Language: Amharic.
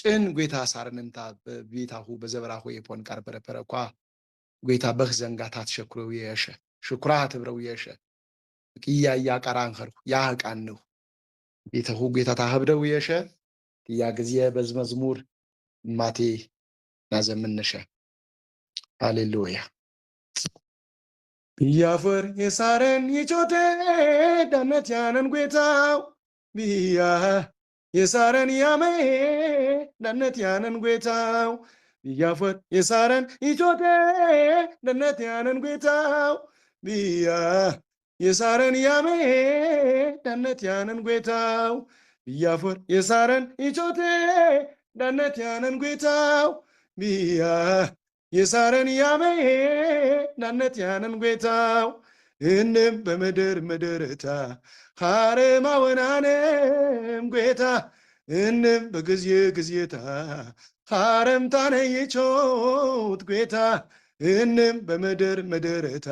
ጭን ጎይታ ሳርንንታ በቢታሁ በዘበራሁ የፖን ቃር በረበረኳ ጎይታ በኽዘንጋታት ሸክረው የሸ ሽኩራት ብረው የሸ ቅያያ ቀራንኸርኩ ያህቃንሁ ቤተሁ ጎይታ ታህብደው የሸ ያ ጊዜ በዝመዝሙር ማቴ ናዘምነሸ ሃሌሉያ ቢያፈር የሳረን ይቾቴ ዳነት ያነን ጎይታው ቢያ የሳረን ያሜ ዳነት ያነን ጎይታው ቢያፈር የሳረን ይቾቴ ዳነት ያነን ጎይታው ቢያ የሳረን ያሜ ዳነት ያነን ጎይታው ቢያፈር የሳረን ይቾቴ ዳነት ያነን ጎይታው ቢያ የሳረን ያሜ ዳነት ያነን ጎይታው እንም በምድር ምድርታ ሐረማወናንም ጎይታ እንም በጊዜ ጊዜታ ሐረምታነ ይቾት ጎይታ እንም በምድር ምድርታ